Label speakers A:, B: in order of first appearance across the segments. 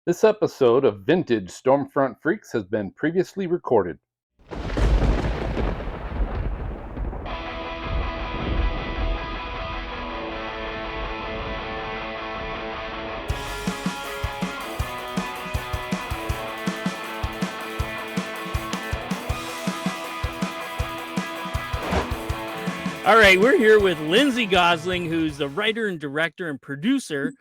A: This episode of Vintage Stormfront Freaks has been previously recorded.
B: All right, we're here with Lindsay Gossling, who's the writer and director and producer,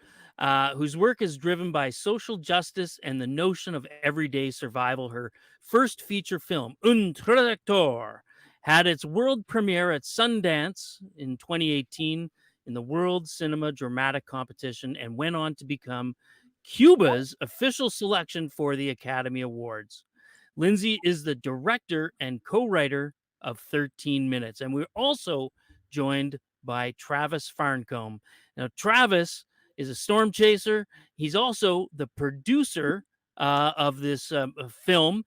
B: whose work is driven by social justice and the notion of everyday survival. Her first feature film, Un Traducteur, had its world premiere at Sundance in 2018 in the World Cinema Dramatic Competition and went on to become Cuba's official selection for the Academy Awards. Lindsay is the director and co-writer of 13 Minutes. And we're also joined by Travis Farncombe. Now, Travis is a storm chaser. He's also the producer of this film.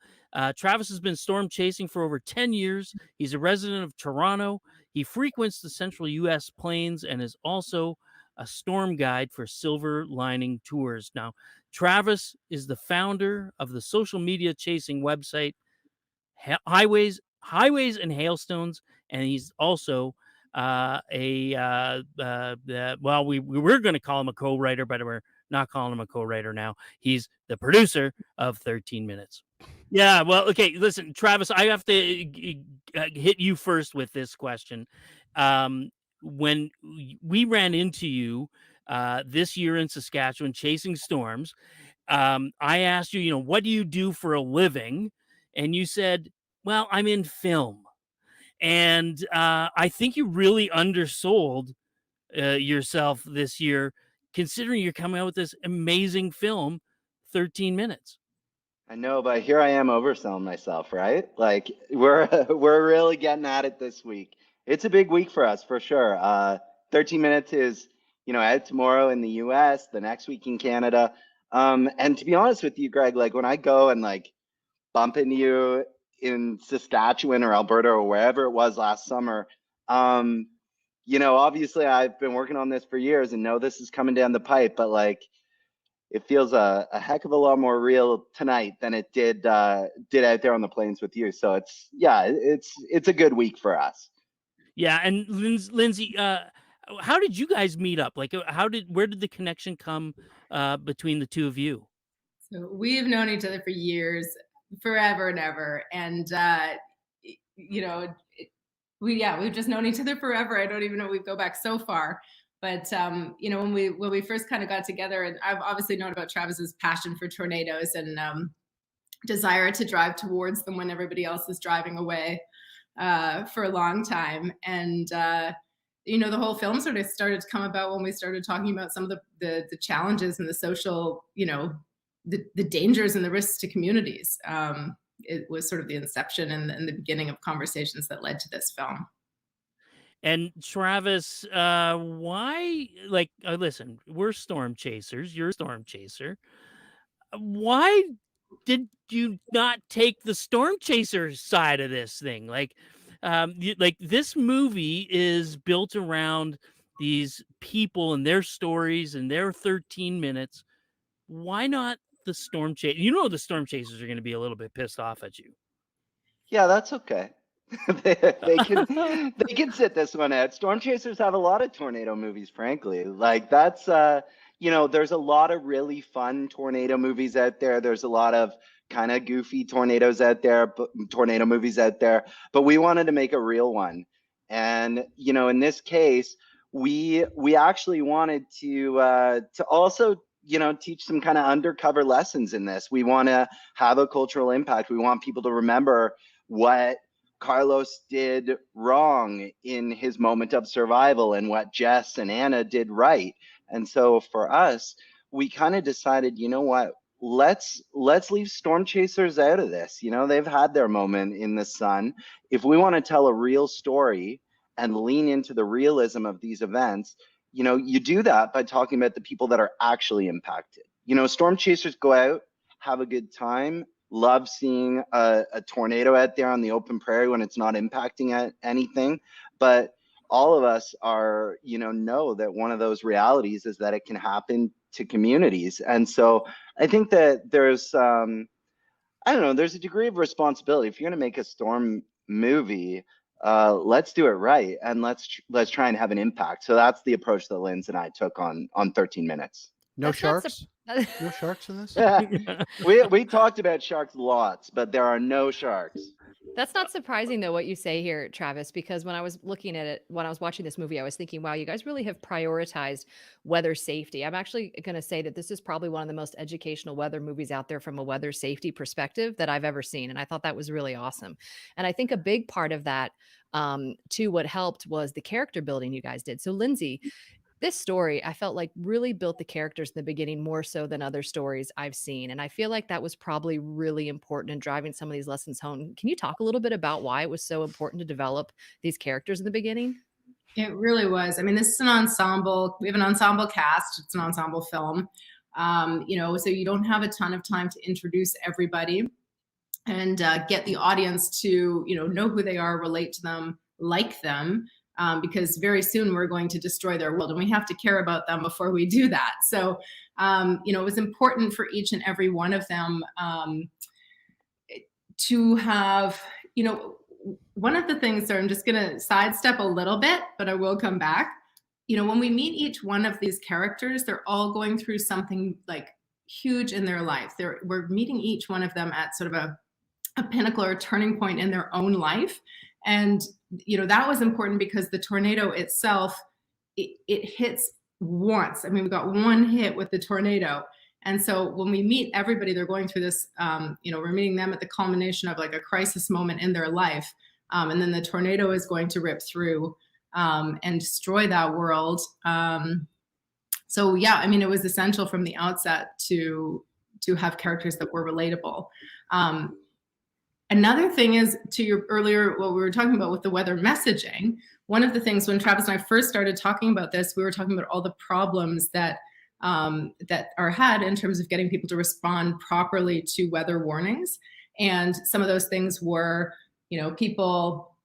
B: Travis has been storm chasing for over 10 years. He's a resident of Toronto. He frequents the central U.S. plains and is also a storm guide for Silver Lining Tours. Now, Travis is the founder of the social media chasing website Highways and Hailstones, and he's also well, we were going to call him a co-writer, but we're not calling him a co-writer now. He's the producer of 13 Minutes. Yeah, well, okay, listen, Travis, I have to hit you first with this question. When we ran into you this year in Saskatchewan chasing storms, I asked you, what do you do for a living? And you said, well, I'm in film. And I think you really undersold yourself this year, considering you're coming out with this amazing film, 13 Minutes.
C: I know, but here I am overselling myself, right? Like we're really getting at it this week. It's a big week for us for sure. 13 Minutes is, out tomorrow in the US, the next week in Canada. And to be honest with you, Greg, like when I go and like bump into you in Saskatchewan or Alberta or wherever it was last summer, obviously I've been working on this for years and know this is coming down the pipe, but like it feels a heck of a lot more real tonight than it did out there on the plains with you. So it's a good week for us.
B: Yeah, and Lindsay, how did you guys meet up? Like, where did the connection come between the two of you?
D: So we've known each other for years, forever and ever, and we've just known each other forever. I don't even know we go back so far, but when we first kind of got together, and I've obviously known about Travis's passion for tornadoes and desire to drive towards them when everybody else is driving away for a long time, and the whole film sort of started to come about when we started talking about some of the challenges and the social, the dangers and the risks to communities. It was sort of the inception and the beginning of conversations that led to this film.
B: And Travis, why, listen, we're storm chasers. You're a storm chaser. Why did you not take the storm chaser side of this thing? This movie is built around these people and their stories and their 13 minutes. Why not the storm chase? The storm chasers are going to be a little bit pissed off at you.
C: Yeah, that's okay. they can sit this one out. Storm chasers have a lot of tornado movies, frankly. Like that's there's a lot of really fun tornado movies out there. There's a lot of kind of goofy tornadoes out there, tornado movies out there, but we wanted to make a real one. And in this case, we actually wanted to also teach some kind of undercover lessons in this. We want to have a cultural impact. We want people to remember what Carlos did wrong in his moment of survival and what Jess and Anna did right. And so for us, we kind of decided, what, let's leave storm chasers out of this. They've had their moment in the sun. If we want to tell a real story and lean into the realism of these events, you do that by talking about the people that are actually impacted. Storm chasers go out, have a good time, love seeing a tornado out there on the open prairie when it's not impacting anything. But all of us are, know that one of those realities is that it can happen to communities. And so I think that there's I don't know, there's a degree of responsibility. If you're going to make a storm movie, let's do it right, and let's try and have an impact. So that's the approach that Linz and I took on 13 minutes.
E: No
F: That's not
E: sharks? No sharks in this?
C: Yeah. We talked about sharks lots, but there are no sharks.
F: That's not surprising though, what you say here, Travis, because when I was looking at it, when I was watching this movie, I was thinking, wow, you guys really have prioritized weather safety. I'm actually going to say that this is probably one of the most educational weather movies out there from a weather safety perspective that I've ever seen. And I thought that was really awesome. And I think a big part of that, too, what helped was the character building you guys did. So Lindsay, this story, I felt like really built the characters in the beginning more so than other stories I've seen. And I feel like that was probably really important in driving some of these lessons home. Can you talk a little bit about why it was so important to develop these characters in the beginning?
D: It really was. I mean, this is an ensemble. We have an ensemble cast. It's an ensemble film. So you don't have a ton of time to introduce everybody and get the audience to, know who they are, relate to them, like them. Because very soon we're going to destroy their world and we have to care about them before we do that. So, it was important for each and every one of them to have, one of the things, so I'm just going to sidestep a little bit, but I will come back. When we meet each one of these characters, they're all going through something like huge in their life. We're meeting each one of them at sort of a pinnacle or a turning point in their own life. And, that was important because the tornado itself, it hits once. I mean, we got one hit with the tornado. And so when we meet everybody, they're going through this, we're meeting them at the culmination of like a crisis moment in their life. And then the tornado is going to rip through and destroy that world. So yeah, I mean, it was essential from the outset to have characters that were relatable. Another thing is, to your earlier, what we were talking about with the weather messaging, one of the things when Travis and I first started talking about this, we were talking about all the problems that are had in terms of getting people to respond properly to weather warnings. And some of those things were, people,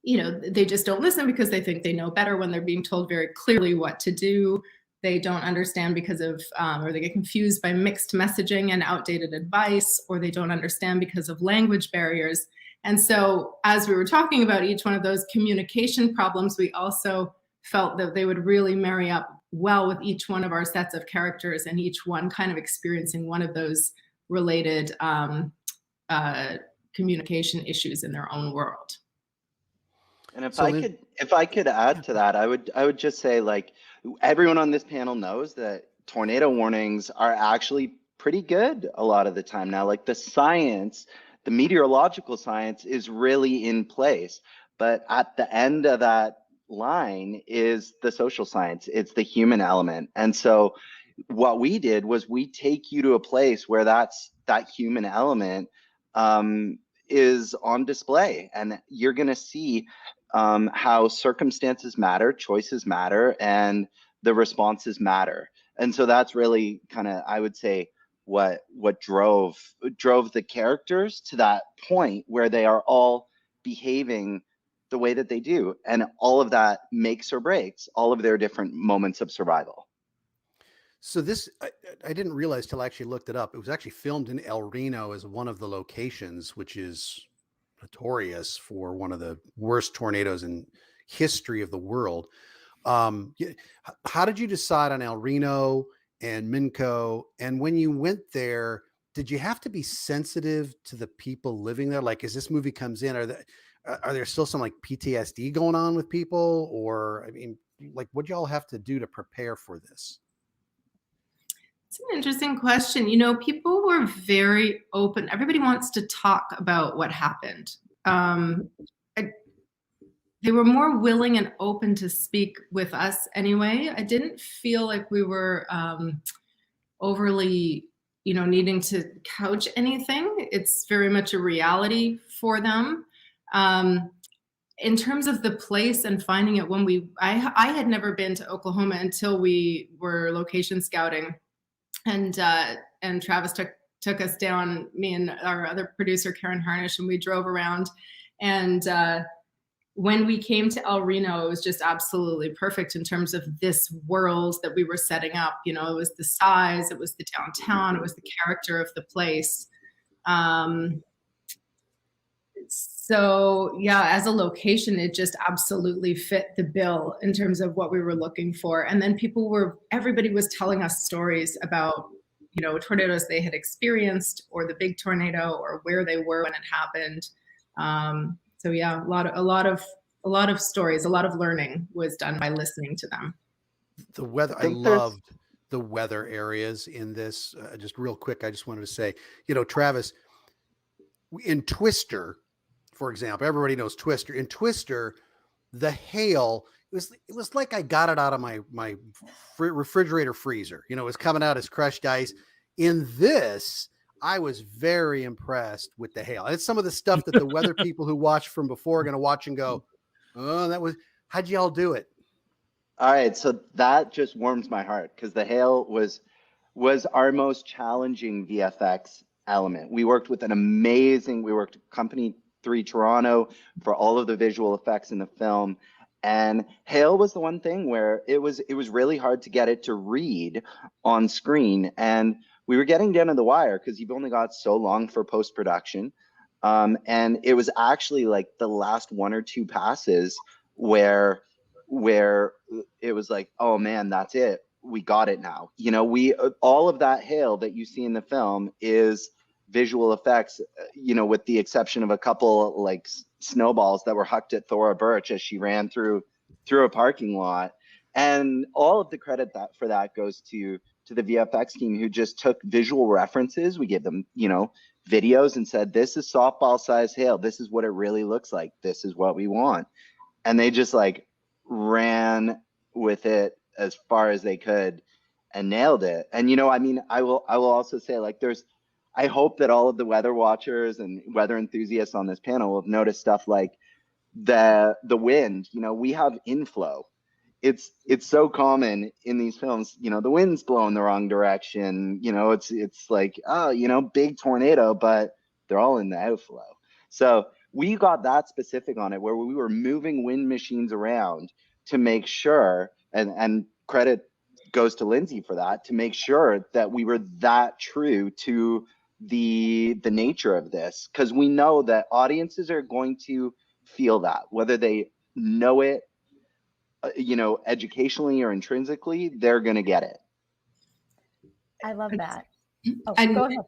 D: they just don't listen because they think they know better when they're being told very clearly what to do. They don't understand because of, or they get confused by mixed messaging and outdated advice, or they don't understand because of language barriers. And so as we were talking about each one of those communication problems, we also felt that they would really marry up well with each one of our sets of characters and each one kind of experiencing one of those related communication issues in their own world.
C: And if I could add to that, I would just say, like, everyone on this panel knows that tornado warnings are actually pretty good a lot of the time now. Like, the science, the meteorological science is really in place. But at the end of that line is the social science. It's the human element. And so what we did was we take you to a place where that human element is on display, and you're going to see how circumstances matter, choices matter, and the responses matter. And so that's really kind of, I would say, what drove the characters to that point where they are all behaving the way that they do. And all of that makes or breaks all of their different moments of survival.
E: So this, I didn't realize till I actually looked it up. It was actually filmed in El Reno as one of the locations, which is notorious for one of the worst tornadoes in history of the world. How did you decide on El Reno and Minco? And when you went there, did you have to be sensitive to the people living there? Like, as this movie comes in, are there still some like PTSD going on with people? Or, I mean, like, what do y'all have to do to prepare for this?
D: It's an interesting question. People were very open. Everybody wants to talk about what happened. They were more willing and open to speak with us anyway. I didn't feel like we were overly, needing to couch anything. It's very much a reality for them. In terms of the place and finding it, I had never been to Oklahoma until we were location scouting. And Travis took us down, me and our other producer, Karen Harnish, and we drove around. And when we came to El Reno, it was just absolutely perfect in terms of this world that we were setting up. You know, it was the size, it was the downtown, it was the character of the place. So yeah, as a location, it just absolutely fit the bill in terms of what we were looking for. And then everybody was telling us stories about, you know, tornadoes they had experienced, or the big tornado, or where they were when it happened. So yeah, a lot of stories, a lot of learning was done by listening to them.
E: The weather, I loved the weather areas in this. Just real quick, I just wanted to say, you know, Travis, in Twister, for example, everybody knows Twister. In Twister, the hail, it was like I got it out of my refrigerator freezer. You know, it was coming out as crushed ice. In this, I was very impressed with the hail. It's some of the stuff that the weather people who watch from before are going to watch and go, oh, how'd y'all do it?
C: All right, so that just warms my heart, because the hail was our most challenging VFX element. We worked with Company 3 Toronto for all of the visual effects in the film, and hail was the one thing where it was really hard to get it to read on screen, and we were getting down to the wire because you've only got so long for post-production, and it was actually like the last one or two passes where it was like, oh man, that's it, we got it now. You know, all of that hail that you see in the film is visual effects, you know, with the exception of a couple like snowballs that were hucked at Thora Birch as she ran through a parking lot. And all of the credit for that goes to the VFX team, who just took visual references. We gave them, you know, videos and said, this is softball size hail, this is what it really looks like, this is what we want. And they just like ran with it as far as they could and nailed it. And, you know, I mean, I will also say, like, I hope that all of the weather watchers and weather enthusiasts on this panel have noticed stuff like the wind. You know, we have inflow. It's so common in these films, you know, the wind's blowing the wrong direction. You know, it's like, oh, you know, big tornado, but they're all in the outflow. So we got that specific on it, where we were moving wind machines around to make sure, and credit goes to Lindsay for that, to make sure that we were that true to the nature of this, because we know that audiences are going to feel that, whether they know it, you know, educationally or intrinsically, they're going to get it.
F: I love that. Oh,
D: And
F: go ahead.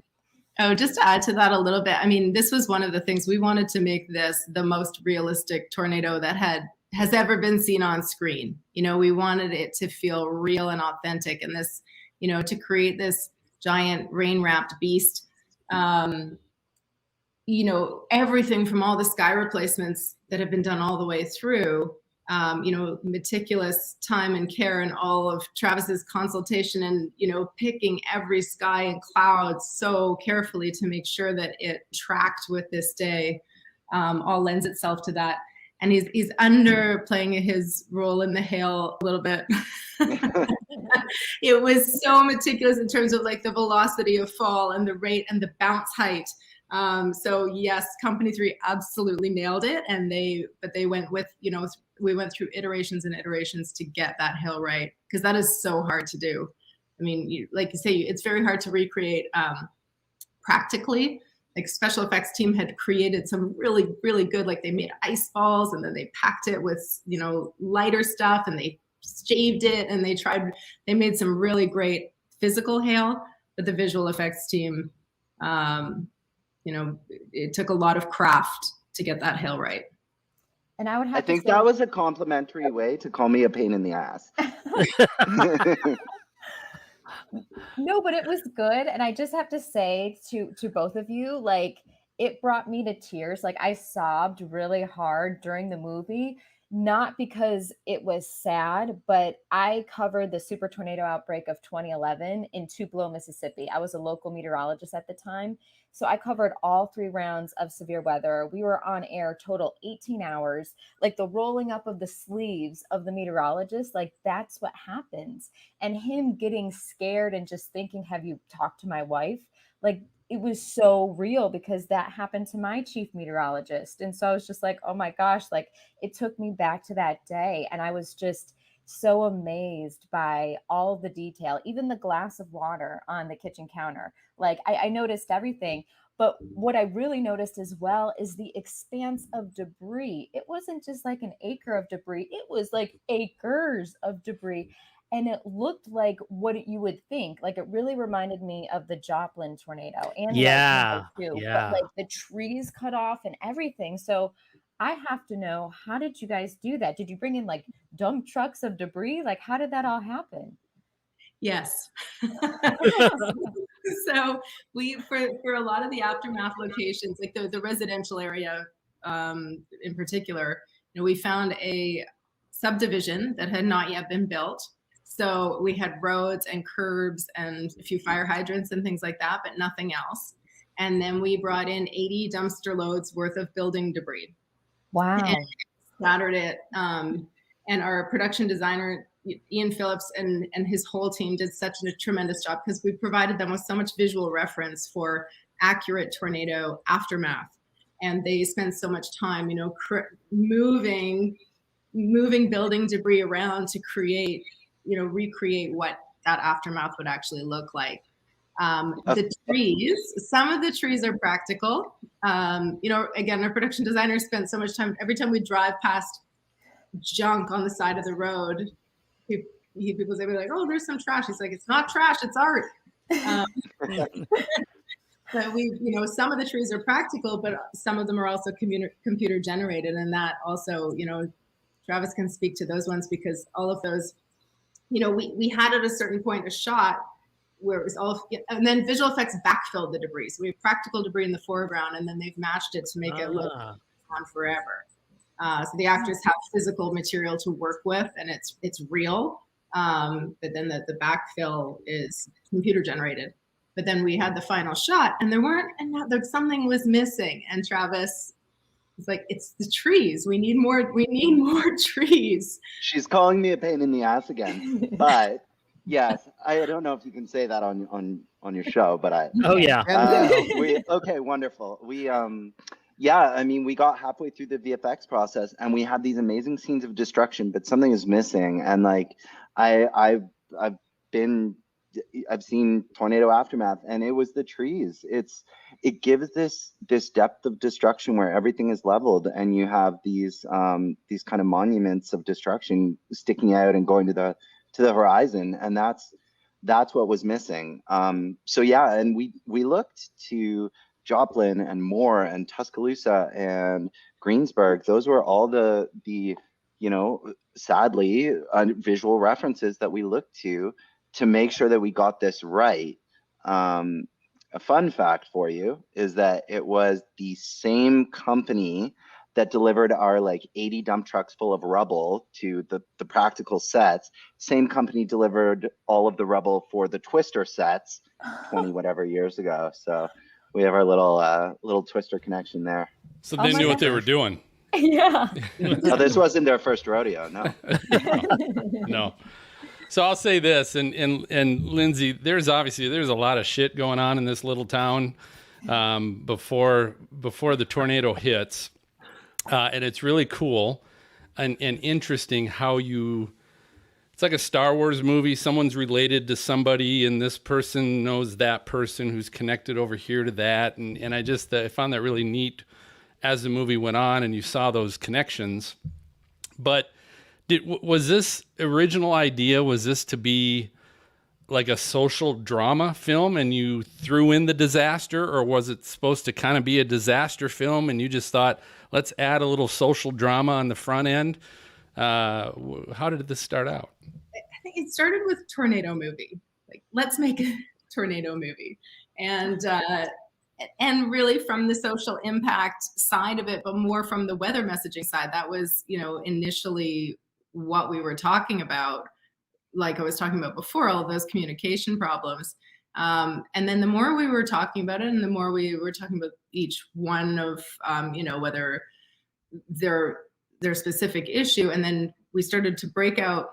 D: Oh, just to add to that a little bit, I mean, this was one of the things we wanted to make this the most realistic tornado that has ever been seen on screen. You know, we wanted it to feel real and authentic, and this, you know, to create this giant rain-wrapped beast. You know, everything from all the sky replacements that have been done all the way through, you know, meticulous time and care, and all of Travis's consultation, and, you know, picking every sky and clouds so carefully to make sure that it tracked with this day, all lends itself to that. And he's underplaying his role in the hail a little bit. It was so meticulous in terms of like the velocity of fall and the rate and the bounce height. So yes, Company 3 absolutely nailed it, and they went with, you know, we went through iterations and iterations to get that hail right, because that is so hard to do. I mean, like you say, it's very hard to recreate practically. Like, special effects team had created some really, really good, like they made ice balls and then they packed it with, you know, lighter stuff, and they shaved it, and they made some really great physical hail. But the visual effects team, you know, it took a lot of craft to get that hail right.
F: And I would have
C: I think that was a complimentary way to call me a pain in the ass.
F: No, but it was good. And I just have to say to both of you, like, it brought me to tears. Like, I sobbed really hard during the movie, not because it was sad, but I covered the super tornado outbreak of 2011 in Tupelo, Mississippi. I was a local meteorologist at the time. So I covered all 3 rounds of severe weather. We were on air total 18 hours. Like, the rolling up of the sleeves of the meteorologist, like, that's what happens. And him getting scared and just thinking, have you talked to my wife? Like,
G: it was so real because that happened to my chief meteorologist. And so I was just like, oh my gosh, like it took me back to that day. And I was just so amazed by all the detail, even the glass of water on the kitchen counter. Like I noticed everything. But what I really noticed as well is the expanse of debris. It wasn't just like an acre of debris, it was like acres of debris. And it looked like what you would think. Like it really reminded me of the Joplin tornado and the
B: Yeah.
G: tornado too. But
B: Yeah.
G: like the trees cut off and everything. So I have to know, how did you guys do that? Did you bring in like dump trucks of debris? Like how did that all happen?
D: Yes. So we, for a lot of the aftermath locations, like the residential area in particular, you know, we found a subdivision that had not yet been built. So we had roads and curbs and a few fire hydrants and things like that, but nothing else. And then we brought in 80 dumpster loads worth of building debris.
G: Wow.
D: And scattered it. And our production designer, Ian Phillips, and his whole team did such a tremendous job because we provided them with so much visual reference for accurate tornado aftermath. And they spent so much time, you know, moving building debris around to create, you know, recreate what that aftermath would actually look like. The trees, some of the trees are practical. You know, again, our production designer spent so much time, every time we drive past junk on the side of the road, people say, like, oh, there's some trash. He's like, it's not trash, it's art. But we, you know, some of the trees are practical, but some of them are also computer generated. And that also, you know, Travis can speak to those ones because all of those, you know, we had at a certain point a shot where it was all, and then visual effects backfilled the debris. So we have practical debris in the foreground, and then they've matched it to make it look on forever. So the actors have physical material to work with, and it's real. But then the backfill is computer generated. But then we had the final shot, and something was missing. And Travis was like, "It's the trees. We need more trees."
C: She's calling me a pain in the ass again, but yes, I don't know if you can say that on your show, but I.
B: Oh yeah.
C: Okay, wonderful. Yeah, I mean, we got halfway through the VFX process, and we had these amazing scenes of destruction, but something is missing. And like, I've seen tornado aftermath, and it was the trees. It gives this depth of destruction where everything is leveled, and you have these kind of monuments of destruction sticking out and going to the horizon, and that's what was missing. So yeah, and we looked to Joplin and Moore and Tuscaloosa and Greensburg. Those were all the you know, sadly, visual references that we looked to make sure that we got this right. A fun fact for you is that it was the same company that delivered our like 80 dump trucks full of rubble to the practical sets. Same company delivered all of the rubble for the Twister sets 20 whatever years ago. So we have our little Twister connection there.
H: So they knew what they were doing.
G: Yeah.
C: No, this wasn't their first rodeo, no.
H: No. So I'll say this, and Lindsay, there's a lot of shit going on in this little town before the tornado hits, and it's really cool and interesting how it's like a Star Wars movie. Someone's related to somebody, and this person knows that person who's connected over here to that, and I found that really neat as the movie went on, and you saw those connections. But was this original idea, was this to be like a social drama film and you threw in the disaster, or was it supposed to kind of be a disaster film and you just thought, let's add a little social drama on the front end? How did this start out?
D: I think it started with tornado movie. Like, let's make a tornado movie. And really from the social impact side of it, but more from the weather messaging side. That was, you know, initially what we were talking about, like I was talking about before, all of those communication problems. And then the more we were talking about it, and the more we were talking about each one of, you know, whether their specific issue, and then we started to break out,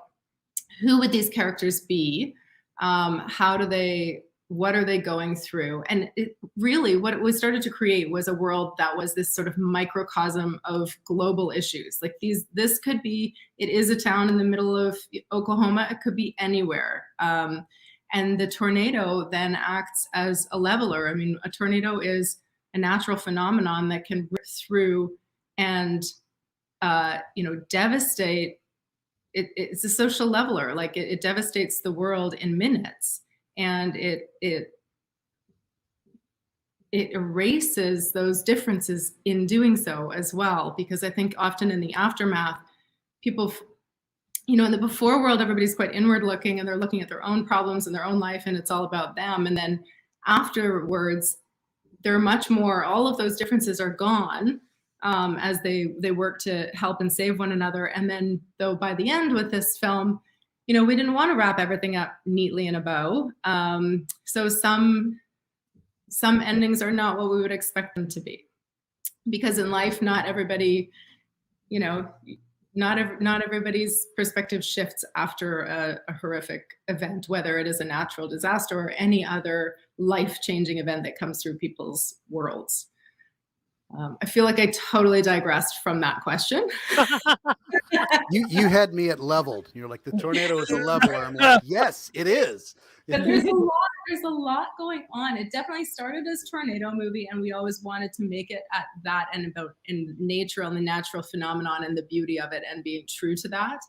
D: who would these characters be? How do they what are they going through? And it really, what it was started to create was a world that was this sort of microcosm of global issues. Like this could be, it is a town in the middle of Oklahoma, it could be anywhere. And the tornado then acts as a leveler. I mean, a tornado is a natural phenomenon that can rip through and, devastate. It's a social leveler. Like it devastates the world in minutes. And it erases those differences in doing so as well, because I think often in the aftermath, people, in the before world, everybody's quite inward looking and they're looking at their own problems and their own life and it's all about them. And then afterwards, they're much more, all of those differences are gone as they work to help and save one another. And then though by the end with this film, we didn't want to wrap everything up neatly in a bow. So some endings are not what we would expect them to be, because in life, not everybody, not everybody's perspective shifts after a horrific event, whether it is a natural disaster or any other life-changing event that comes through people's worlds. I feel like I totally digressed from that question.
E: You had me at leveled. You're like, the tornado is a leveler. I'm like, yes, it is.
D: But there's a lot going on. It definitely started as a tornado movie, and we always wanted to make it at that and about in nature and the natural phenomenon and the beauty of it and being true to that.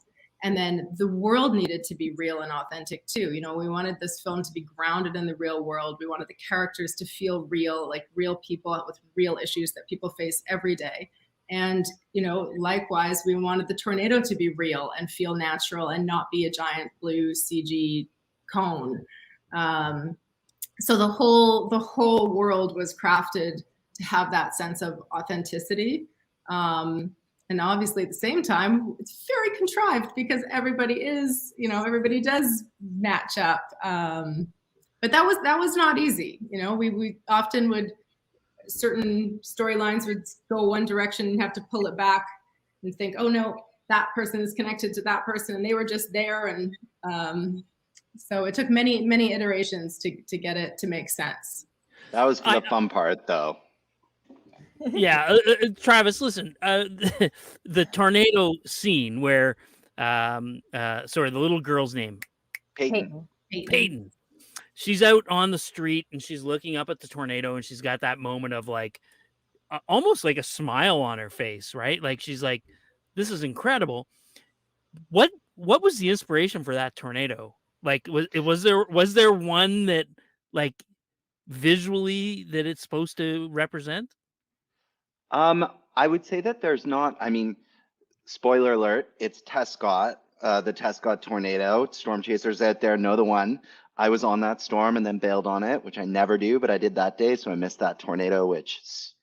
D: And then the world needed to be real and authentic too. We wanted this film to be grounded in the real world. We wanted the characters to feel real, like real people with real issues that people face every day. And, likewise, we wanted the tornado to be real and feel natural and not be a giant blue CG cone. So the whole world was crafted to have that sense of authenticity. And obviously at the same time, it's very contrived because everybody does match up. But that was not easy. We often would, certain storylines would go one direction and have to pull it back and think, oh no, that person is connected to that person and they were just there. And so it took many, many iterations to get it to make sense.
C: That was the fun part though.
B: Yeah, Travis, listen, the tornado scene where, the little girl's name, Peyton. She's out on the street and she's looking up at the tornado and she's got that moment of like, almost like a smile on her face, right? Like she's like, "This is incredible." What was the inspiration for that tornado? Like, was there one that like visually that it's supposed to represent?
C: I would say that there's not, spoiler alert, it's Tescott, the Tescott tornado. Storm chasers out there know the one. I was on that storm and then bailed on it, which I never do, but I did that day, so I missed that tornado, which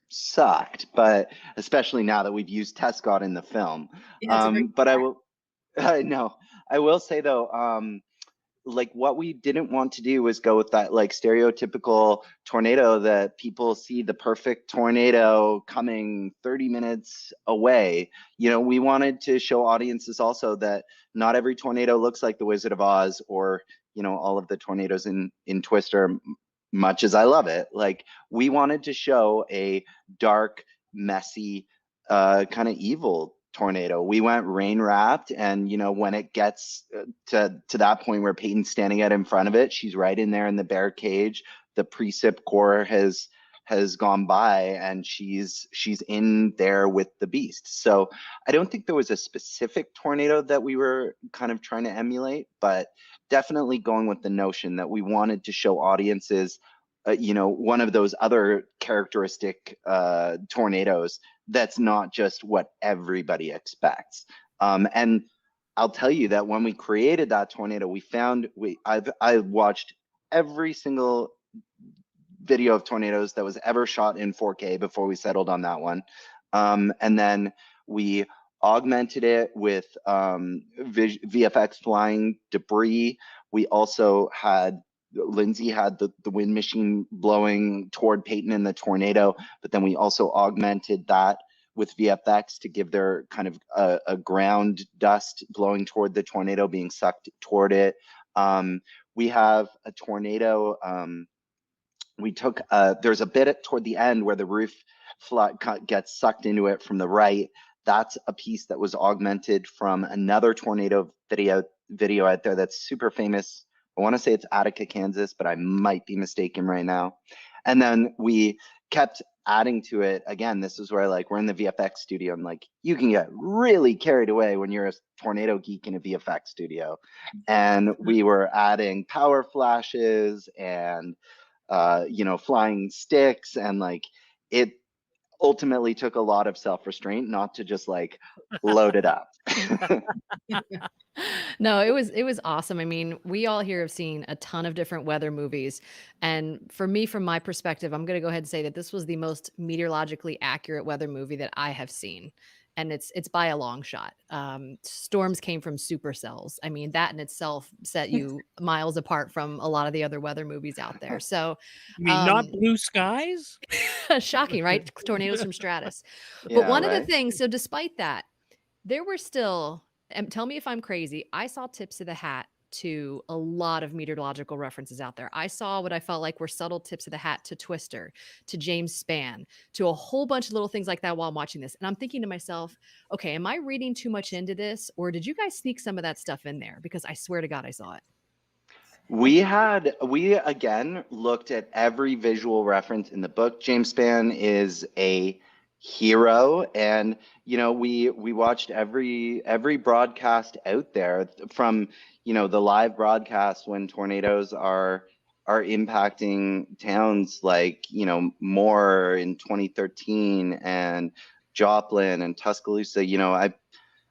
C: sucked. But especially now that we've used Tescott in the film.
D: Yeah,
C: but I will say though, like what we didn't want to do was go with that like stereotypical tornado that people see, the perfect tornado coming 30 minutes away. We wanted to show audiences also that not every tornado looks like the Wizard of Oz or, all of the tornadoes in Twister, much as I love it. Like we wanted to show a dark, messy, kind of evil tornado. We went rain wrapped, and when it gets to that point where Peyton's standing out in front of it, she's right in there in the bear cage. The precip core has gone by and she's in there with the beast. So I don't think there was a specific tornado that we were kind of trying to emulate, but definitely going with the notion that we wanted to show audiences one of those other characteristic tornadoes that's not just what everybody expects. And I'll tell you that when we created that tornado, I watched every single video of tornadoes that was ever shot in 4K before we settled on that one. And then we augmented it with VFX flying debris. We also had Lindsay had the wind machine blowing toward Peyton in the tornado, but then we also augmented that with VFX to give their kind of a ground dust blowing toward the tornado being sucked toward it. we have a tornado. We took there's a bit toward the end where the roof gets sucked into it from the right. That's a piece that was augmented from another tornado video out there that's super famous. I want to say it's Attica, Kansas, but I might be mistaken right now. And then we kept adding to it. Again, this is where like we're in the VFX studio, and like you can get really carried away when you're a tornado geek in a VFX studio. And we were adding power flashes and flying sticks, and like it ultimately took a lot of self-restraint not to just like load it up.
F: No, it was awesome. I mean, we all here have seen a ton of different weather movies. And for me, from my perspective, I'm going to go ahead and say that this was the most meteorologically accurate weather movie that I have seen. And it's by a long shot. Storms came from supercells. I mean, that in itself set you miles apart from a lot of the other weather movies out there. So,
B: I mean, not blue skies?
F: shocking, right? Tornadoes from Stratus.
C: Yeah,
F: But one of the
C: right.
F: things, so despite that, there were still, and tell me if I'm crazy, I saw tips of the hat to a lot of meteorological references out there. I saw what I felt like were subtle tips of the hat to Twister, to James Spann, to a whole bunch of little things like that while I'm watching this. And I'm thinking to myself, okay, am I reading too much into this, or did you guys sneak some of that stuff in there? Because I swear to God, I saw it.
C: We again looked at every visual reference in the book. James Spann is a hero, and we watched every broadcast out there, from the live broadcast when tornadoes are impacting towns like Moore in 2013 and Joplin and Tuscaloosa.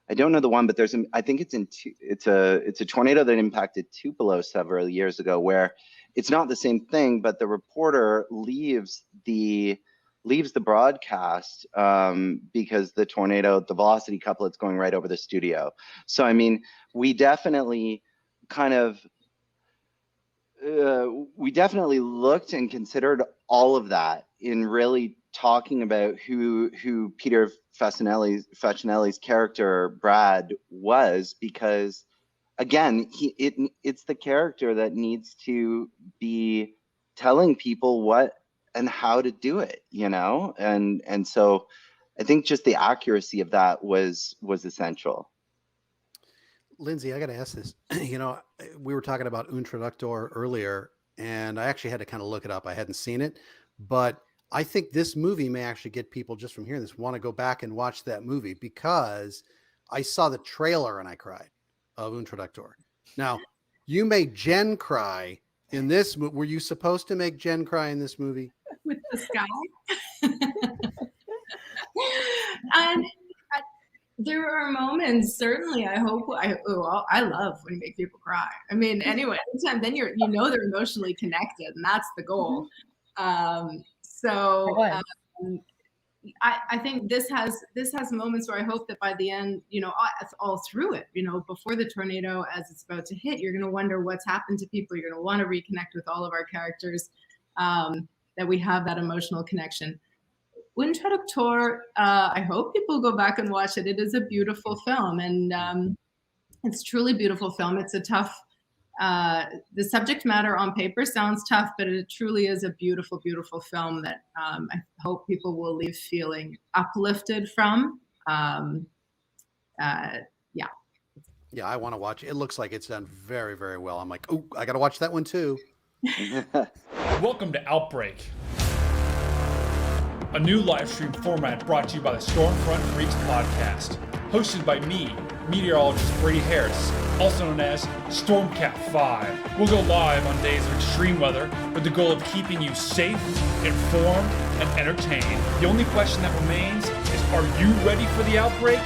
C: I don't know the one, but I think it's a tornado that impacted Tupelo several years ago, where it's not the same thing, but the reporter leaves the broadcast because the tornado, the velocity couplet's going right over the studio. So I mean, we definitely looked and considered all of that in really talking about who Peter Facinelli's character Brad was, because again, it's the character that needs to be telling people what and how to do it, and so I think just the accuracy of that was essential.
E: Lindsay, I got to ask this. We were talking about Un Traductor earlier, and I actually had to kind of look it up. I hadn't seen it, but I think this movie may actually get people, just from hearing this, want to go back and watch that movie, because I saw the trailer and I cried of Un Traductor. Now, you made Jen cry in this movie. Were you supposed to make Jen cry in this movie?
D: With the sky. And there are moments, certainly. I love when you make people cry. I mean, anyway, anytime, then they're emotionally connected, and that's the goal. I think this has moments where I hope that by the end, all through it, before the tornado, as it's about to hit, you're going to wonder what's happened to people. You're going to want to reconnect with all of our characters, that we have that emotional connection. Un Traductor, I hope people go back and watch it. It is a beautiful film, and it's truly beautiful film. It's a tough, the subject matter on paper sounds tough, but it truly is a beautiful, beautiful film that I hope people will leave feeling uplifted from.
E: Yeah, I want to watch it. It looks like it's done very, very well. I'm like, oh, I got to watch that one too.
I: Welcome to Outbreak, a new live stream format brought to you by the Stormfront Freaks podcast, hosted by me, meteorologist Brady Harris, also known as Stormcat 5. We'll go live on days of extreme weather with the goal of keeping you safe, informed, and entertained. The only question that remains is, are you ready for the outbreak?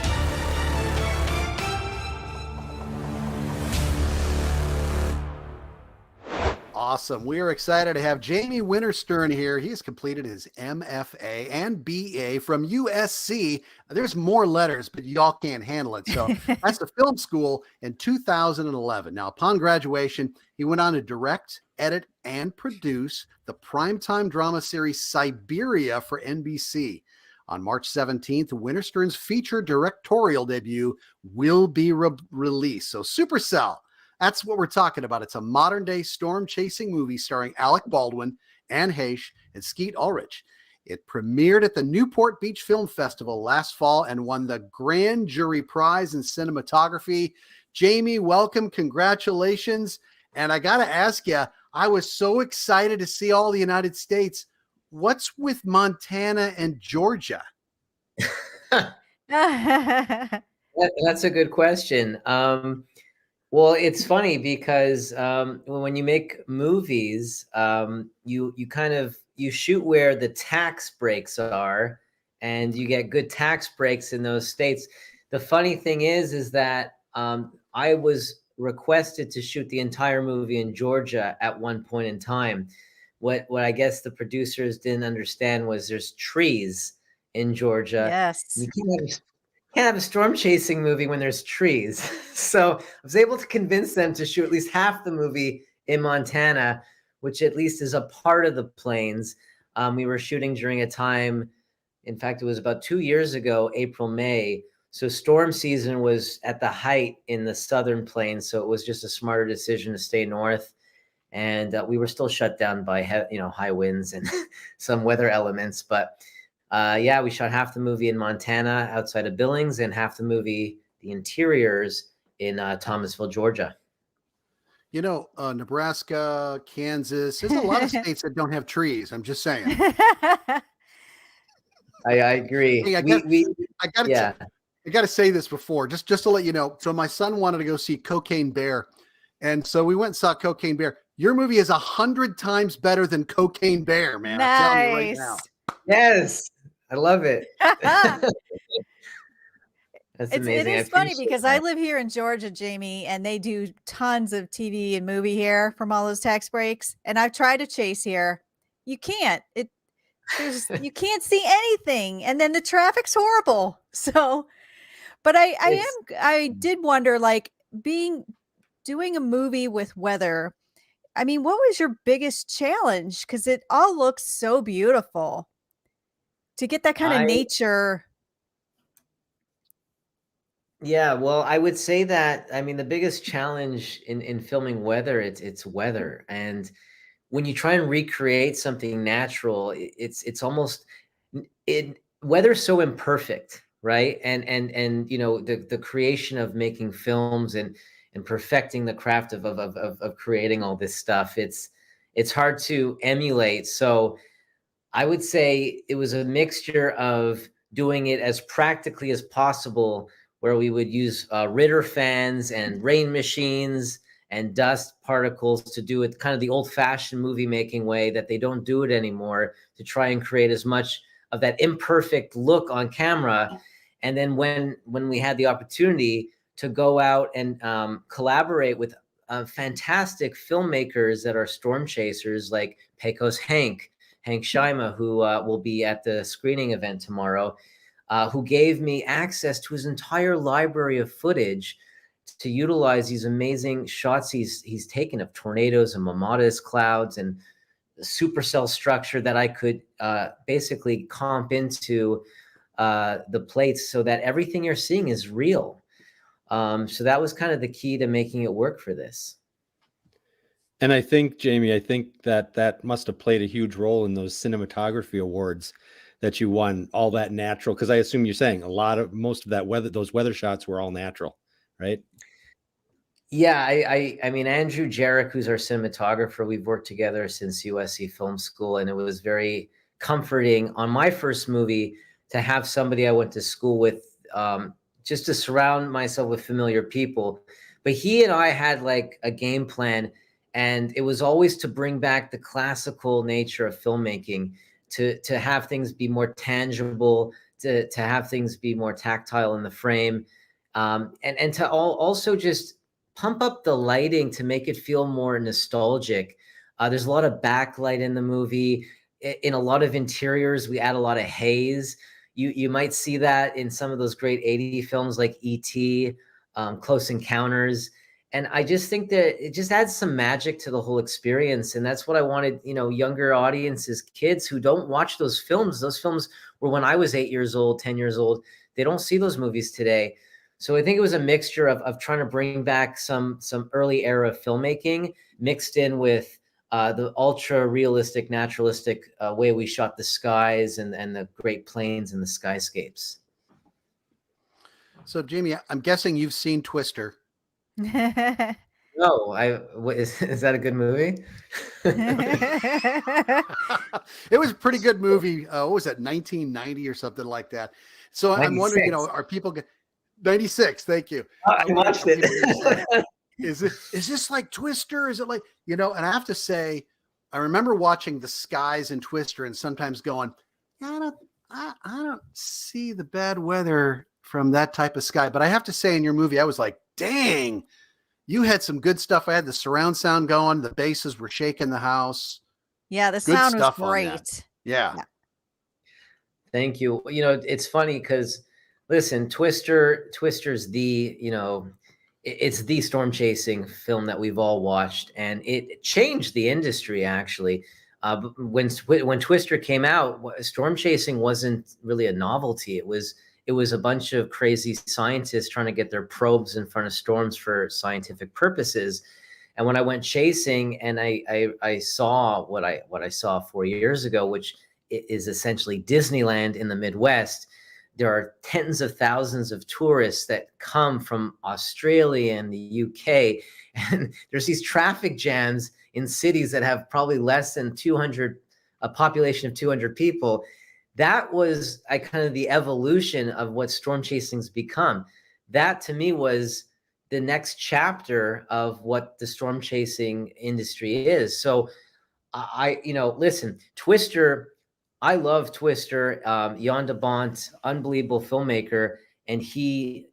E: Awesome. We are excited to have Jamie Winterstern here. He has completed his MFA and BA from USC. There's more letters, but y'all can't handle it. So that's the film school in 2011. Now, upon graduation, he went on to direct, edit, and produce the primetime drama series Siberia for NBC. On March 17th, Winterstern's feature directorial debut will be released. So Supercell That's what we're talking about. It's a modern day storm chasing movie starring Alec Baldwin, Anne Heche, and Skeet Ulrich. It premiered at the Newport Beach Film Festival last fall and won the Grand Jury Prize in Cinematography. Jamie, welcome. Congratulations. And I got to ask you, I was so excited to see all the United States. What's with Montana and Georgia?
J: That's a good question. Well, it's funny because when you make movies, you shoot where the tax breaks are, and you get good tax breaks in those states. The funny thing is that I was requested to shoot the entire movie in Georgia at one point in time. What I guess the producers didn't understand was there's trees in Georgia.
K: Yes.
J: You can't have a storm chasing movie when there's trees. So I was able to convince them to shoot at least half the movie in Montana, which at least is a part of the plains. We were shooting during a time, in fact, it was about 2 years ago, April, May. So storm season was at the height in the southern plains. So it was just a smarter decision to stay north. And we were still shut down by high winds and some weather elements. But we shot half the movie in Montana outside of Billings and half the movie, the interiors, in Thomasville, Georgia.
E: Nebraska, Kansas, there's a lot of states that don't have trees. I'm just saying.
J: I agree.
E: Hey, I got to say this before, just to let you know. So my son wanted to go see Cocaine Bear. And so we went and saw Cocaine Bear. Your movie is 100 times better than Cocaine Bear, man.
K: Nice.
E: I'm telling you right now.
J: Yes. I love it. That's
K: It
J: amazing.
K: is funny because I live here in Georgia, Jamie, and they do tons of TV and movie here from all those tax breaks. And I've tried to chase here. You can't. You can't see anything. And then the traffic's horrible. So, but I did wonder, like, doing a movie with weather. I mean, what was your biggest challenge? Because it all looks so beautiful. To get that kind of nature.
J: Yeah, well, I would say that, the biggest challenge in filming weather, it's weather. And when you try and recreate something natural, it's almost, weather's so imperfect, right? And the creation of making films and perfecting the craft of creating all this stuff, it's hard to emulate. So I would say it was a mixture of doing it as practically as possible, where we would use Ritter fans and rain machines and dust particles to do it kind of the old-fashioned movie making way that they don't do it anymore, to try and create as much of that imperfect look on camera. And then when we had the opportunity to go out and collaborate with fantastic filmmakers that are storm chasers, like Pecos Hank Shima, who will be at the screening event tomorrow, who gave me access to his entire library of footage to utilize these amazing shots he's taken of tornadoes and mammatus clouds and the supercell structure that I could basically comp into the plates so that everything you're seeing is real. So that was kind of the key to making it work for this.
L: And I think, Jamie, that must have played a huge role in those cinematography awards that you won, all that natural. Because I assume you're saying most of that those weather shots were all natural, right?
J: Yeah, I mean, Andrew Jarek, who's our cinematographer, we've worked together since USC Film School, and it was very comforting on my first movie to have somebody I went to school with, just to surround myself with familiar people. But he and I had like a game plan, and it was always to bring back the classical nature of filmmaking, to have things be more tangible, to have things be more tactile in the frame, and to also just pump up the lighting to make it feel more nostalgic. There's a lot of backlight in the movie. In a lot of interiors, we add a lot of haze. You might see that in some of those great 80s films like E.T., Close Encounters. And I just think that it just adds some magic to the whole experience. And that's what I wanted, younger audiences, kids who don't watch those films. Those films were when I was 8 years old, 10 years old. They don't see those movies today. So I think it was a mixture of trying to bring back some early era filmmaking mixed in with the ultra realistic, naturalistic way we shot the skies and the great plains and the skyscapes.
E: So, Jamie, I'm guessing you've seen Twister.
J: No, is that a good movie?
E: It was a pretty good movie. What was that, 1990 or something like that? So 96. I'm wondering, you know, are people 96? Thank you.
J: I watched it.
E: Is this like Twister? Is it like, you know? And I have to say, I remember watching the skies in Twister and sometimes going, yeah, I don't see the bad weather from that type of sky. But I have to say, in your movie, I was like, dang, you had some good stuff. I had the surround sound going. The basses were shaking the house.
K: Yeah, the sound was great.
E: Yeah.
J: Thank you. You know, it's funny because, listen, Twister's the, you know, it's the storm chasing film that we've all watched, and it changed the industry actually. When Twister came out, storm chasing wasn't really a novelty. It was a bunch of crazy scientists trying to get their probes in front of storms for scientific purposes. And when I went chasing and I saw what I saw 4 years ago, which is essentially Disneyland in the Midwest, there are tens of thousands of tourists that come from Australia and the UK. And there's these traffic jams in cities that have probably less than 200, a population of 200 people. That was kind of the evolution of what storm chasing's become. That to me was the next chapter of what the storm chasing industry is. So listen, Twister, I love Twister. Jan de Bont, unbelievable filmmaker. And he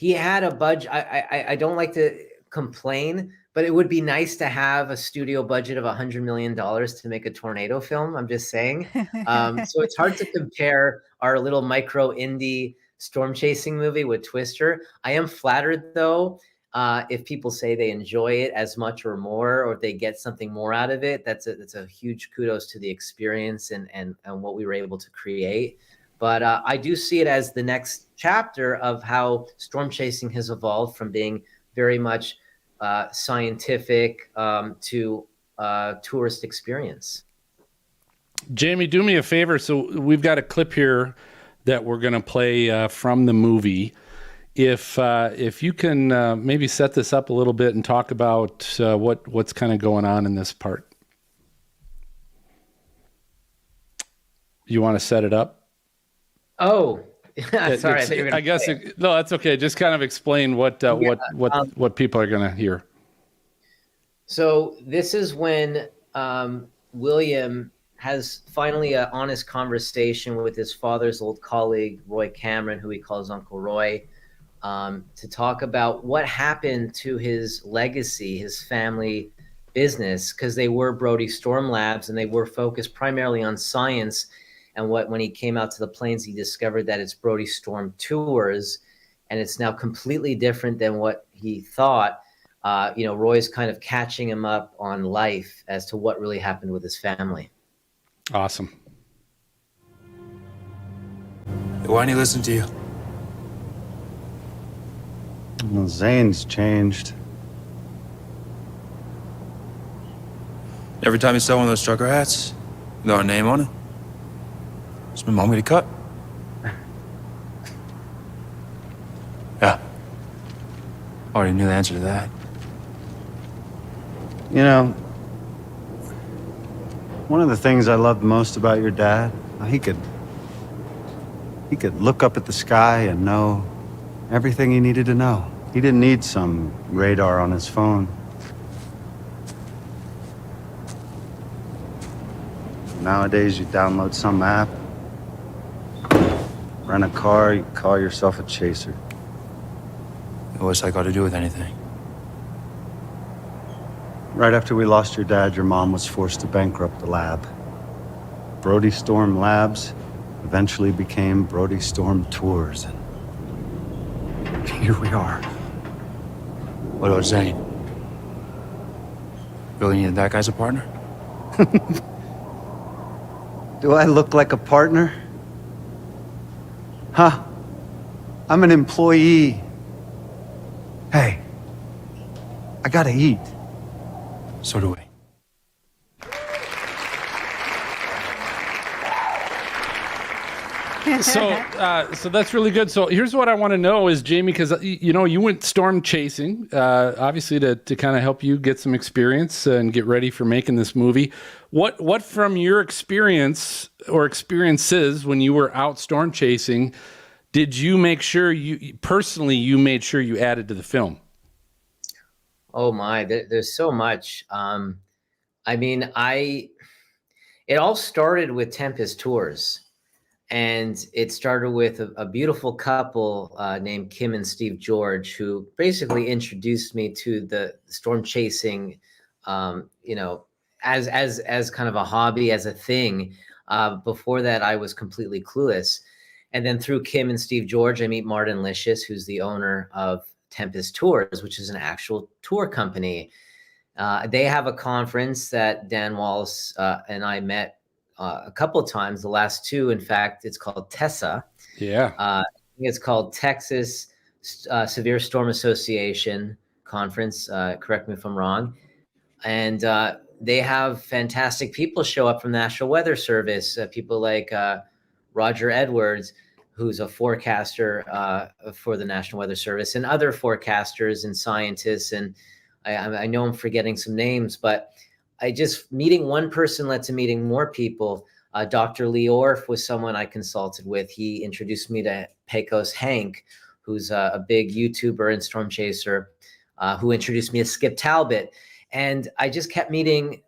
J: had a budget. I don't like to complain, but it would be nice to have a studio budget of $100 million to make a tornado film. I'm just saying. So it's hard to compare our little micro indie storm chasing movie with Twister. I am flattered though, if people say they enjoy it as much or more, or if they get something more out of it. That's a huge kudos to the experience and what we were able to create. But I do see it as the next chapter of how storm chasing has evolved from being very much scientific to tourist experience.
H: Jamie, do me a favor. So we've got a clip here that we're going to play from the movie. If you can maybe set this up a little bit and talk about what's kind of going on in this part. You want to set it up?
J: Oh, sorry.
H: I guess no, that's okay. Just kind of explain what people are going to hear.
J: So this is when William has finally an honest conversation with his father's old colleague, Roy Cameron, who he calls Uncle Roy, to talk about what happened to his legacy, his family business, because they were Brody Storm Labs and they were focused primarily on science. And when he came out to the plains, he discovered that it's Brody Storm Tours, and it's now completely different than what he thought. Roy's kind of catching him up on life as to what really happened with his family.
H: Awesome.
M: Why didn't he listen to you?
N: Well, Zane's changed.
M: Every time you sell one of those trucker hats, with our name on it, it's my mom me to cut. Yeah. Already knew the answer to that.
N: You know, one of the things I loved most about your dad, he could look up at the sky and know everything he needed to know. He didn't need some radar on his phone. Nowadays, you download some app, rent a car, you call yourself a chaser.
M: What's that got to do with anything?
N: Right after we lost your dad, your mom was forced to bankrupt the lab. Brody Storm Labs eventually became Brody Storm Tours, and here we are.
M: What about Zane? Really needed that guy as a partner?
N: Do I look like a partner? Huh? I'm an employee. Hey, I gotta eat.
M: So do we.
H: So that's really good. So here's what I want to know is, Jamie, because you went storm chasing, obviously to kind of help you get some experience and get ready for making this movie. What from your experience or experiences when you were out storm chasing, did you make sure you made sure you added to the film?
J: Oh my, there's so much. I mean, it all started with Tempest Tours. And it started with a beautiful couple named Kim and Steve George, who basically introduced me to the storm chasing, as kind of a hobby, as a thing. Before that, I was completely clueless. And then through Kim and Steve George, I meet Martin Licious, who's the owner of Tempest Tours, which is an actual tour company. They have a conference that Dan Wallace and I met a couple of times, the last two, in fact. It's called TESSA.
H: Yeah.
J: It's called Texas Severe Storm Association Conference. Correct me if I'm wrong. And they have fantastic people show up from the National Weather Service, people like Roger Edwards, who's a forecaster for the National Weather Service, and other forecasters and scientists. And I know I'm forgetting some names, but meeting one person led to meeting more people. Dr. Lee Orff was someone I consulted with. He introduced me to Pecos Hank, who's a big YouTuber and storm chaser, who introduced me to Skip Talbot. And I just kept meeting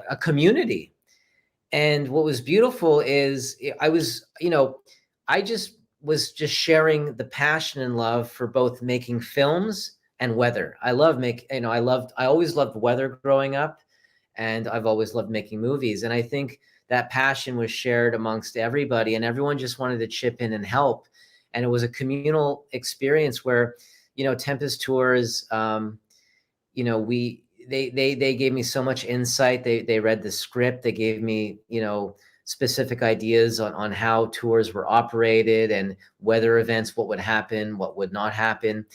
J: a community. And what was beautiful is I was sharing the passion and love for both making films and weather. I always loved weather growing up. And I've always loved making movies. And I think that passion was shared amongst everybody, and everyone just wanted to chip in and help. And it was a communal experience where, Tempest Tours, they gave me so much insight. They read the script. They gave me, specific ideas on how tours were operated and weather events, what would happen, what would not happen.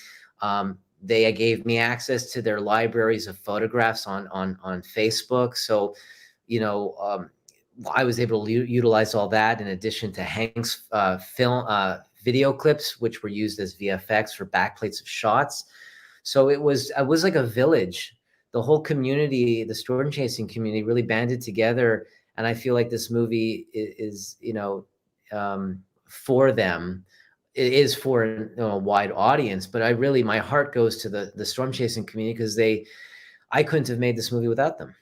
J: They gave me access to their libraries of photographs on Facebook. So, I was able to utilize all that in addition to Hank's video clips, which were used as VFX for backplates of shots. So it was like a village. The whole community, the storm chasing community, really banded together. And I feel like this movie is for them. It is for a wide audience, but my heart goes to the storm chasing community, because I couldn't have made this movie without them.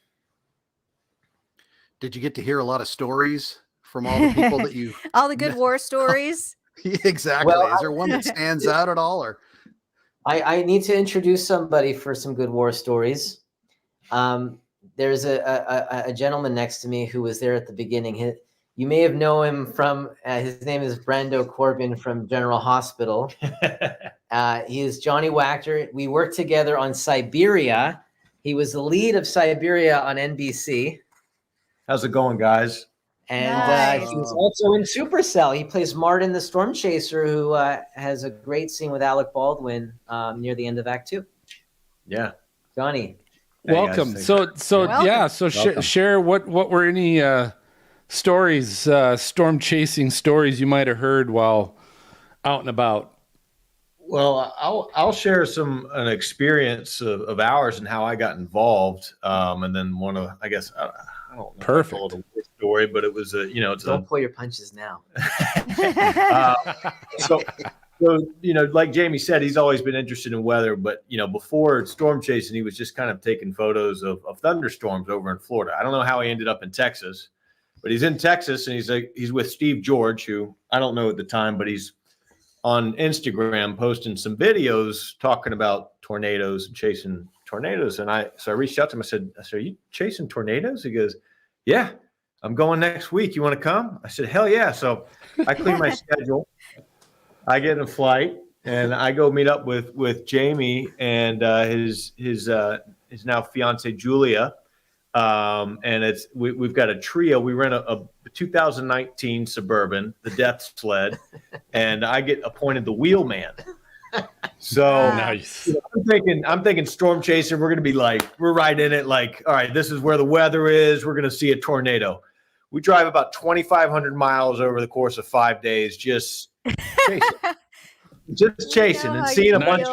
E: Did you get to hear a lot of stories from all the people that you
K: all the good war stories?
E: Exactly. Well, is there one that stands out at all, or?
J: I need to introduce somebody for some good war stories. There's a gentleman next to me who was there at the beginning. You may have known him from, his name is Brando Corbin from General Hospital. He is Johnny Wachter. We worked together on Siberia. He was the lead of Siberia on NBC.
O: How's it going, guys?
J: And he was also in Supercell. He plays Martin the Storm Chaser, who has a great scene with Alec Baldwin near the end of Act 2.
O: Yeah.
J: Johnny.
H: Welcome. Share what were any stories, storm chasing stories you might have heard while out and about?
O: Well, I'll share an experience of ours and how I got involved, and then I don't know.
H: Perfect.
O: If I told a story, but it was
J: Don't pull your punches now.
O: So like Jamie said, he's always been interested in weather, but before storm chasing, he was just kind of taking photos of thunderstorms over in Florida. I don't know how he ended up in Texas, but he's in Texas, and he's with Steve George, who I don't know at the time, but he's on Instagram posting some videos talking about tornadoes and chasing tornadoes. And I reached out to him. I said, are you chasing tornadoes? He goes, yeah, I'm going next week. You want to come? I said, hell yeah. So I clean my schedule. I get in a flight and I go meet up with Jamie and his now fiance Julia And we've got a trio. We rent a 2019 Suburban, the death sled, and I get appointed the wheelman. So
H: nice.
O: I'm thinking Storm Chaser. We're going to be like, we're right in it. Like, all right, this is where the weather is. We're going to see a tornado. We drive about 2,500 miles over the course of 5 days, just chasing, and seeing a bunch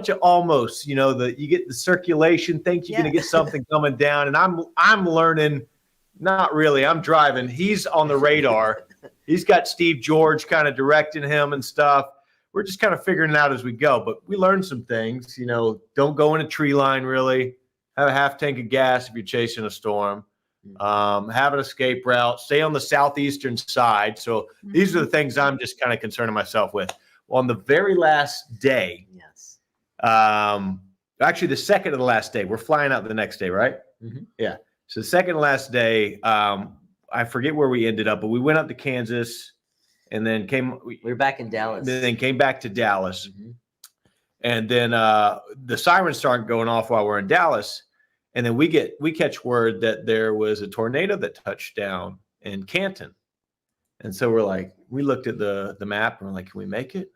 O: of almost. You know, you get the circulation. Think you're going to get something coming down, and I'm learning. Not really. I'm driving. He's on the radar. He's got Steve George kind of directing him and stuff. We're just kind of figuring it out as we go, but we learned some things. You know, don't go in a tree line really. Have a half tank of gas if you're chasing a storm. Have an escape route. Stay on the southeastern side. So these are the things I'm just kind of concerning myself with. On the very last day, actually the second to the last day, we're flying out the next day, right? Yeah. So the second to last day, I forget where we ended up, but we went up to Kansas. And then we
J: were back in Dallas.
O: Then came back to Dallas. And then the sirens started going off while we're in Dallas. And then we catch word that there was a tornado that touched down in Canton. And so we looked at the map and we're like, can we make it?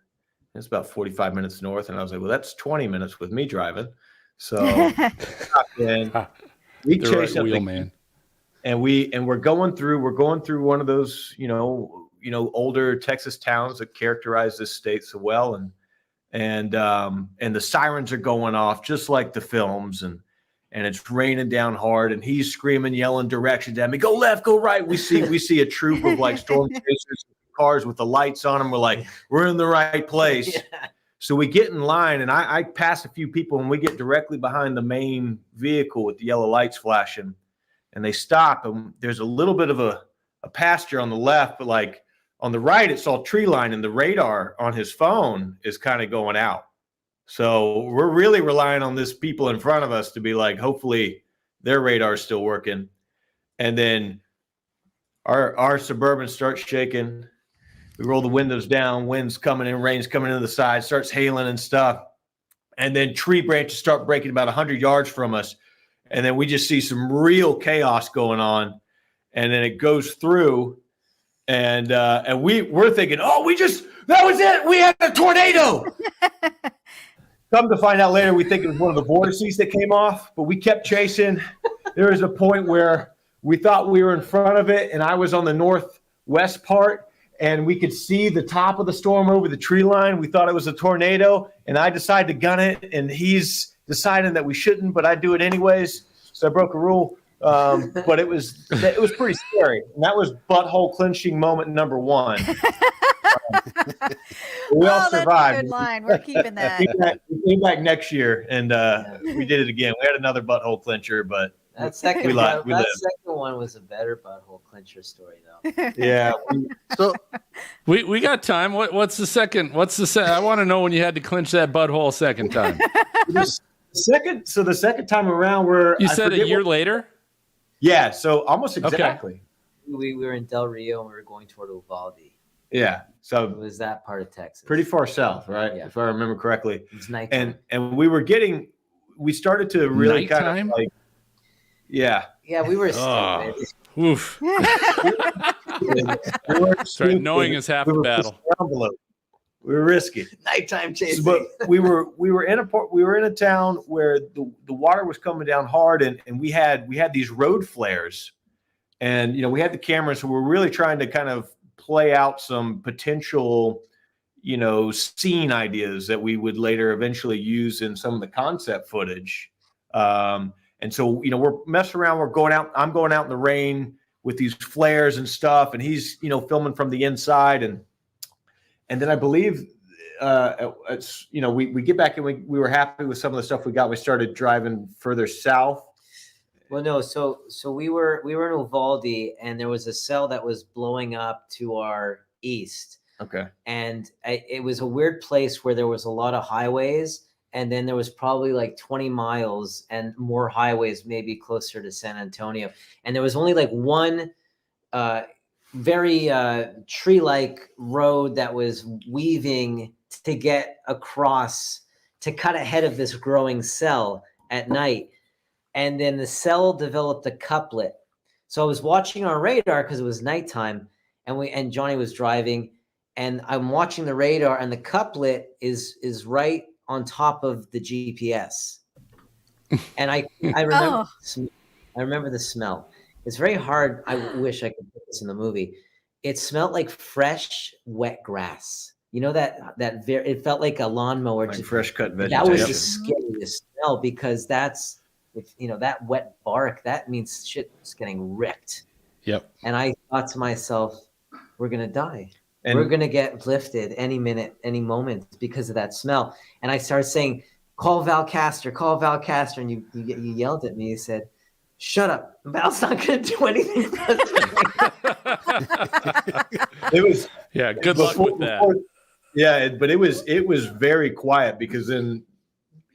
O: And it's about 45 minutes north. And I was like, well, that's 20 minutes with me driving. So we chased up
H: wheelman.
O: And we're going through one of those, older Texas towns that characterize this state so well, and the sirens are going off just like the films, and it's raining down hard, and he's screaming, yelling directions at me, go left, go right. We see a troop of like storm chasers cars with the lights on them. We're like, we're in the right place. So we get in line, and I pass a few people, and we get directly behind the main vehicle with the yellow lights flashing, and they stop, and there's a little bit of a pasture on the left, but like on the right, it's all tree line, and the radar on his phone is kind of going out. So we're really relying on this people in front of us to be like, hopefully their radar is still working. And then our Suburban starts shaking. We roll the windows down, wind's coming in, rain's coming in the side, starts hailing and stuff. And then tree branches start breaking about 100 yards from us. And then we just see some real chaos going on. And then it goes through. And we're thinking, that was it. We had a tornado. Come to find out later, we think it was one of the vortices that came off, but we kept chasing. There was a point where we thought we were in front of it, and I was on the northwest part, and we could see the top of the storm over the tree line. We thought it was a tornado, and I decided to gun it, and he's deciding that we shouldn't, but I do it anyways. So I broke a rule. But it was pretty scary. And that was butthole clenching moment number one. We all survived.
K: That's a good line. We're keeping that.
O: We came back next year, and we did it again. We had another butthole clencher, but
J: that second one was a better butthole clencher story, though.
O: Yeah.
H: We got time. What's the second? I want to know when you had to clench that butthole second time.
O: The second time around,
H: you said a year later.
O: Yeah, so almost exactly.
J: Okay. We were in Del Rio and we were going toward Uvalde.
O: Yeah, so
J: it was that part of Texas.
O: Pretty far south, right? Yeah. If I remember correctly.
J: It's nighttime.
O: And we started to really kind of like, yeah.
J: Yeah, we were stupid.
H: Oof. Sorry, knowing is half the battle.
O: We were risky.
J: Nighttime chasing.
O: But we were in a town where the water was coming down hard, and we had these road flares, and we had the cameras, so we're really trying to kind of play out some potential scene ideas that we would later eventually use in some of the concept footage. And so we're messing around, I'm going out in the rain with these flares and stuff, and he's filming from the inside, and then I believe we get back and we were happy with some of the stuff we got. We started driving further south.
J: Well, no, so we were in Uvalde, and there was a cell that was blowing up to our east.
O: Okay.
J: And it was a weird place where there was a lot of highways, and then there was probably like 20 miles and more highways, maybe closer to San Antonio. And there was only like one very tree-like road that was weaving to get across, to cut ahead of this growing cell at night. And then the cell developed a couplet. So I was watching our radar because it was nighttime, and Johnny was driving, and I'm watching the radar, and the couplet is right on top of the GPS. And I remember I remember the smell. It's very hard. I wish I could put this in the movie. It smelled like fresh, wet grass. You know it felt like a lawnmower.
O: Like fresh cut vegetation.
J: That was the scariest smell, because that's, if that wet bark, that means shit's getting ripped.
H: Yep.
J: And I thought to myself, we're gonna die.
O: And
J: we're gonna get lifted any minute, any moment because of that smell. And I started saying, call Val Castor, and you yelled at me. You said, shut up, Val's not gonna do anything.
O: It was
H: good luck with that.
O: Yeah, but it was very quiet, because then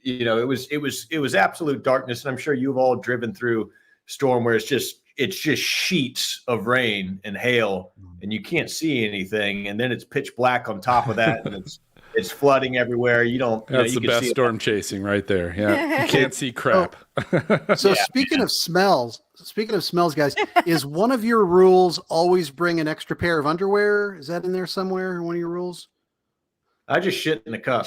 O: it was absolute darkness. And I'm sure you've all driven through storm where it's just sheets of rain and hail, and you can't see anything, and then it's pitch black on top of that, and it's flooding everywhere.
H: That's the best storm chasing right there. Yeah, you can't see crap.
E: So speaking of smells, guys, is one of your rules always bring an extra pair of underwear? Is that in there somewhere? One of your rules?
O: I just shit in a cup.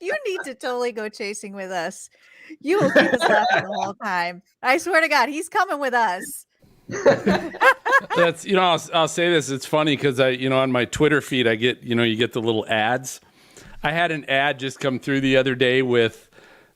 K: You need to totally go chasing with us. You will keep us laughing the whole time. I swear to God, he's coming with us.
H: That's I'll say this. It's funny because on my Twitter feed I get you get the little ads. I had an ad just come through the other day with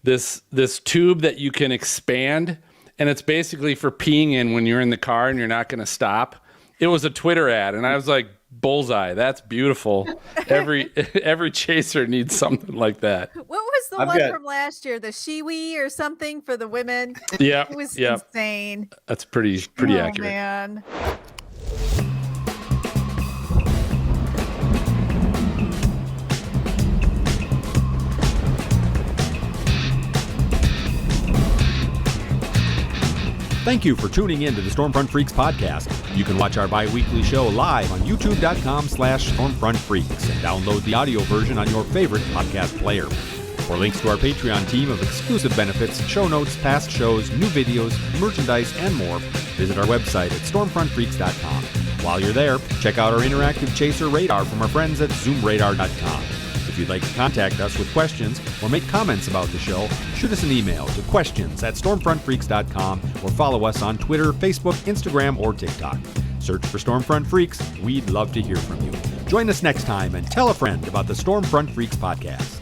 H: this tube that you can expand, and it's basically for peeing in when you're in the car and you're not going to stop. It was a Twitter ad, and I was like, bullseye. That's beautiful. Every chaser needs something like that.
K: What was the one from last year? The Shiwi or something for the women?
H: Yeah,
K: it was insane.
H: That's pretty accurate.
K: Man.
P: Thank you for tuning in to the Stormfront Freaks podcast. You can watch our bi-weekly show live on youtube.com/StormfrontFreaks and download the audio version on your favorite podcast player. For links to our Patreon team of exclusive benefits, show notes, past shows, new videos, merchandise, and more, visit our website at stormfrontfreaks.com. While you're there, check out our interactive chaser radar from our friends at zoomradar.com. If you'd like to contact us with questions or make comments about the show, shoot us an email to questions@stormfrontfreaks.com or follow us on Twitter, Facebook, Instagram, or TikTok. Search for Stormfront Freaks. We'd love to hear from you. Join us next time and tell a friend about the Stormfront Freaks podcast.